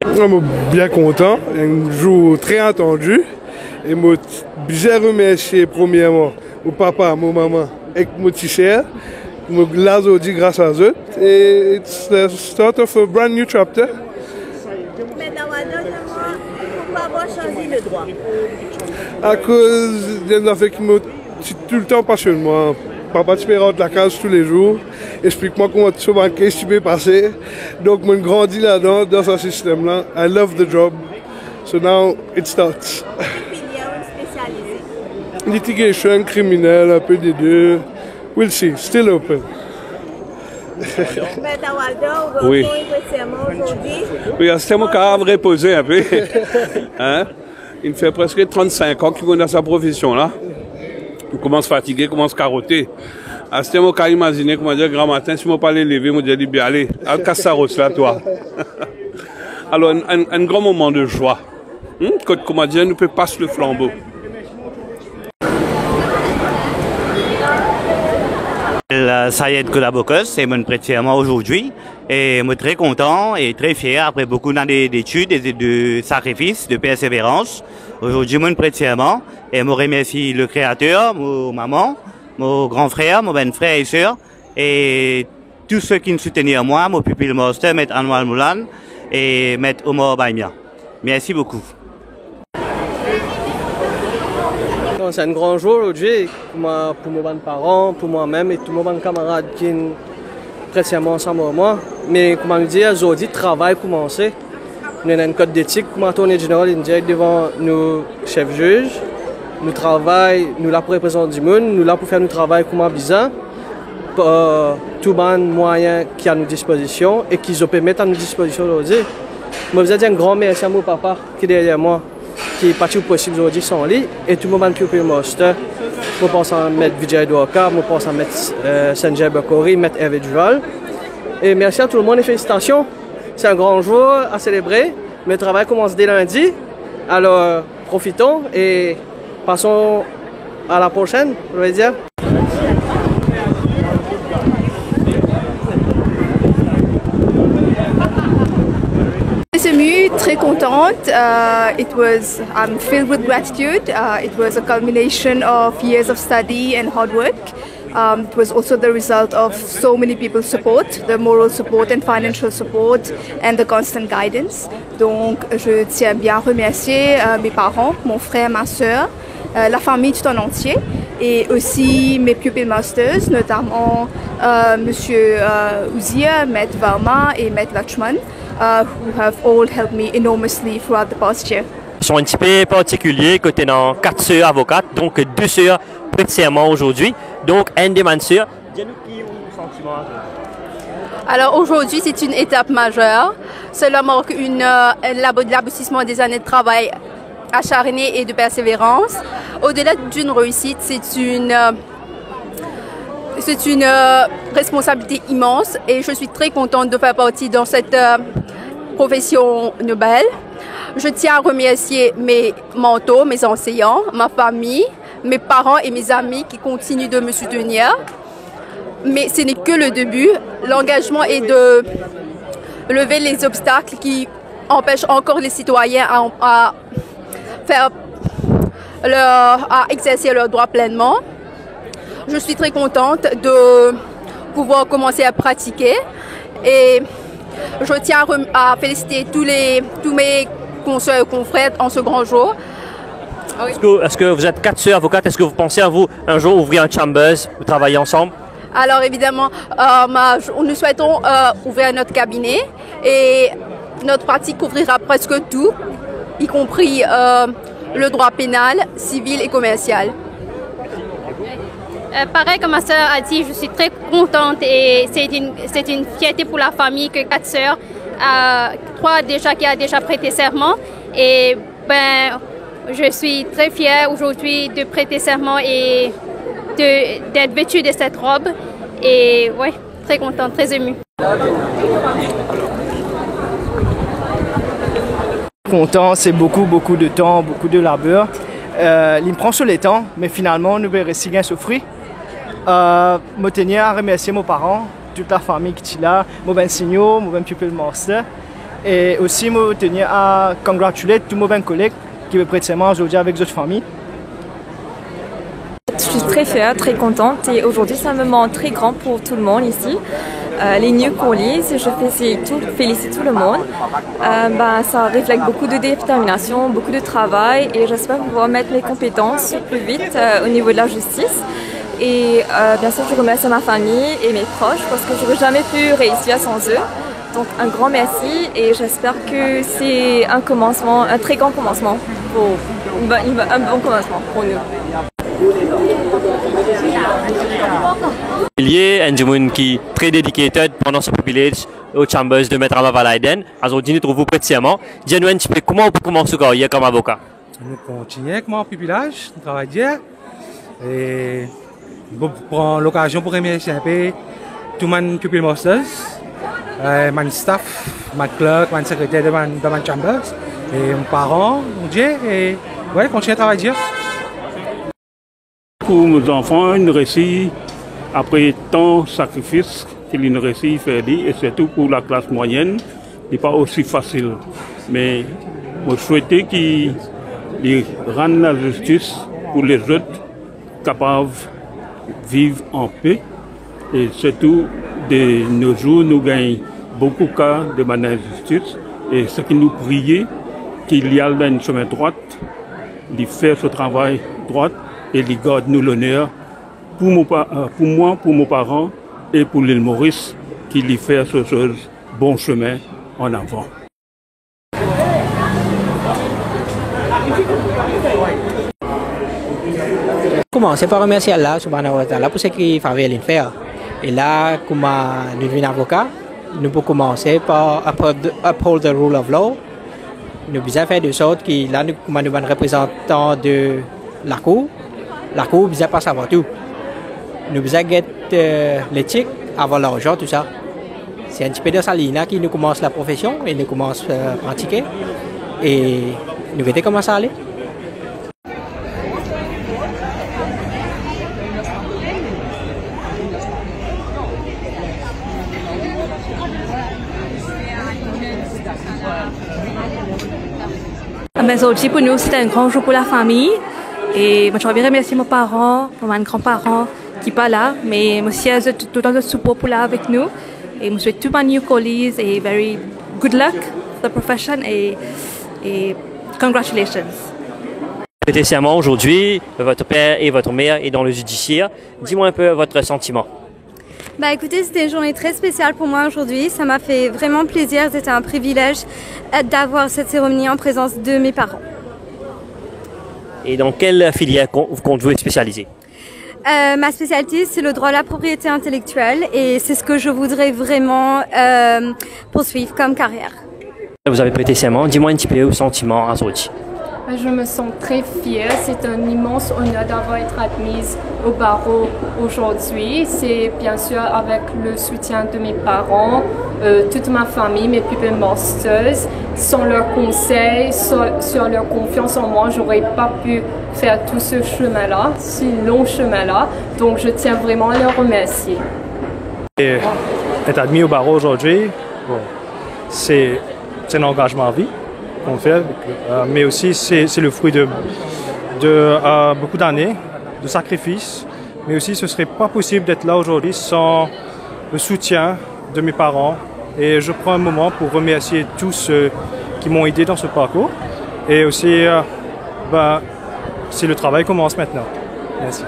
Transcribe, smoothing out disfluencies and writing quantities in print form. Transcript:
Je suis bien content, un jour très attendu. Et je remercie premièrement mon papa, mon maman et mon petit cher. Je l'ai grâce à eux. Et it's the start of a brand new chapter. Mais pourquoi avoir choisi le droit? À cause d'un affaire qui me tout le temps passionne moi. Papa, tu peux rentrer de la case tous les jours. Explique-moi comment tu peux passer. Donc, je grandis là-dedans, dans ce système-là. I love the job. So now, it starts. Litigation, criminel, un peu des deux. We'll see. Still open. Oui. Oui, c'est mon cas à me reposer un peu. Hein? Il me fait presque 35 ans qu'il connaît sa profession là. Il commence fatigué, il commence carotter. À ce moment, quand imaginer comment dire grand matin, si je ne pas les lever, je dis bien allez, casse ça rose là, toi. Alors, un grand moment de joie. Comment dire, ne peut pas passer le flambeau. Sayed Koulabokos, c'est mon prêt-serment aujourd'hui. Et je suis très content et très fier après beaucoup d'années d'études et de sacrifices, de persévérance. Aujourd'hui, mon prêt-serment et je remercie le créateur, mon maman, mon grand frère, mon ben frère et soeur et tous ceux qui nous soutenaient à moi, mon pupille master, Maître Anwar Moulan et Maître Omar Baimia. Merci beaucoup. C'est un grand jour aujourd'hui pour mes parents, pour moi-même et tous mes camarades qui sont précisément ensemble avec moi. Mais comme on dit, aujourd'hui, le travail a commencé. Nous avons un code d'éthique, comme l'attorney général indique devant nos chefs juges. Nous travaillons, nous là pour représenter du monde, nous là pour faire notre travail comme besoin. Tout les moyens qui à nos disposition et qui peuvent mettre à nos disposition aujourd'hui. Je vous dire un grand merci à mon papa qui est derrière moi, qui est parti au possible aujourd'hui sans lit, et tout le monde qui est au master. Je pense à mettre Vijay Dwaka, je pense à mettre Sanjay Bakori, mettre Hervé Duval. Et merci à tout le monde et félicitations. C'est un grand jour à célébrer. Le travail commence dès lundi. Alors profitons et passons à la prochaine, je vais dire. Très contente. I'm filled with gratitude. It was a culmination of years of study and hard work. It was also the result of so many people's support, the moral support and financial support and the constant guidance. Donc je tiens bien à remercier mes parents, mon frère, ma soeur, la famille tout en entier et aussi mes pupil masters, notamment Monsieur Ouzia, Maître Varma et Maître Lakshman. Who have all helped me enormously throughout the past year. Ils sont un petit peu particuliers côté dans 4 sœurs avocates, donc 2 sœurs prêtent serment aujourd'hui, donc un des sœurs. Dis-nous qui ont le sentiment. Alors aujourd'hui c'est une étape majeure. Cela marque l'aboutissement des années de travail acharné et de persévérance. Au-delà d'une réussite, c'est une responsabilité immense et je suis très contente de faire partie dans cette profession noble. Je tiens à remercier mes mentors, mes enseignants, ma famille, mes parents et mes amis qui continuent de me soutenir. Mais ce n'est que le début. L'engagement est de lever les obstacles qui empêchent encore les citoyens à exercer leurs droits pleinement. Je suis très contente de pouvoir commencer à pratiquer et je tiens à féliciter tous mes consoeurs et confrères en ce grand jour. Est-ce que vous êtes 4 sœurs avocates? Est-ce que vous pensez à vous un jour ouvrir un chambers, vous travailler ensemble? Alors évidemment, nous souhaitons ouvrir notre cabinet et notre pratique couvrira presque tout, y compris le droit pénal, civil et commercial. Pareil comme ma sœur a dit, je suis très contente et c'est une fierté pour la famille que 4 sœurs, 3 déjà qui a déjà prêté serment et je suis très fière aujourd'hui de prêter serment et d'être vêtue de cette robe et ouais, très contente, très émue. Content, c'est beaucoup de temps, beaucoup de labeur. Il me prend sur les temps, mais finalement, nous verrons si bien souffrir. Je tiens à remercier mes parents, toute la famille qui est là, mon ben signaux, mon ben pupil master. Et aussi, je tenais à congratuler tous mes collègues qui me prêtent serment aujourd'hui avec d'autres familles. Je suis très fière, très contente et aujourd'hui c'est un moment très grand pour tout le monde ici. Les New Colleagues, je félicite tout le monde. Ça reflète beaucoup de détermination, beaucoup de travail et j'espère pouvoir mettre mes compétences plus vite au niveau de la justice. Et bien sûr, je remercie ma famille et mes proches parce que je n'aurais jamais pu réussir sans eux. Donc un grand merci et j'espère que c'est un commencement, un très grand commencement, un bon commencement pour nous. Il y a un jeune qui est très dédié pendant ce privilège aux chambers de Maître Valleiden. Aujourd'hui, nous trouvons précisément. Dis-nous un petit peu comment on peut commencer comme avocat. Nous continuons avec mon pupillage, nous travaillons. Et pour prendre l'occasion pour remercier un peu tout mon pupil masters, mon staff, mon clerc, mon secrétaire de mon chambers, et mes parents, mon Dieu, et ouais, continuer à travailler. Pour mes enfants, une réussite après tant de sacrifices qu'ils ont réussi à faire, et surtout pour la classe moyenne, ce n'est pas aussi facile. Mais je souhaitais qu'ils rendent la justice pour les autres capables de vivre en paix. Et surtout, de nos jours, nous gagnons beaucoup de cas de d'injustice. Et ce qui nous priait, qu'il y a un chemin droit, de faire ce travail droit et de garder nous l'honneur pour moi, pour mes parents et pour l'île Maurice, qui lui fait ce bon chemin en avant. Commencer par remercier Allah subhanahu wa ta'ala pour ce qu'il fait faire. Et là, comme nous devenons avocats, nous pouvons commencer par uphold the rule of law. Nous devons faire de sorte que là, nous sommes représentants de la cour besoin de passer avant tout. Nous devons get l'éthique avant l'argent, tout ça. C'est un petit peu de ça qui nous commence la profession et nous commence à pratiquer. Et nous verrons comment ça aller. Aujourd'hui, pour nous, c'est un grand jour pour la famille. Et je voudrais remercier mes parents, mes grands-parents qui ne sont pas là, mais aussi tout le support pour là avec nous. Et je souhaite tous mes new colleagues et very good luck for the profession et congratulations. Prêtez serment aujourd'hui, votre père et votre mère est dans le judiciaire. Dis-moi un peu votre sentiment. Écoutez, c'était une journée très spéciale pour moi aujourd'hui. Ça m'a fait vraiment plaisir. C'était un privilège d'avoir cette cérémonie en présence de mes parents. Et dans quelle filière comptez-vous être spécialisé? Ma spécialité, c'est le droit à la propriété intellectuelle et c'est ce que je voudrais vraiment poursuivre comme carrière. Vous avez prêté serment. Dis-moi un petit peu vos sentiments aujourd'hui. Je me sens très fière. C'est un immense honneur d'avoir été admise au barreau aujourd'hui. C'est bien sûr avec le soutien de mes parents, toute ma famille, mes pupilles masters. Sans leur conseil, sur leur confiance en moi, je n'aurais pas pu faire tout ce chemin-là, ce long chemin-là. Donc je tiens vraiment à les remercier. Être admis au barreau aujourd'hui, c'est un engagement à vie qu'on fait, mais aussi c'est le fruit de beaucoup d'années, de sacrifices, mais aussi ce ne serait pas possible d'être là aujourd'hui sans le soutien de mes parents. Et je prends un moment pour remercier tous ceux qui m'ont aidé dans ce parcours. Et aussi, c'est le travail commence maintenant. Merci.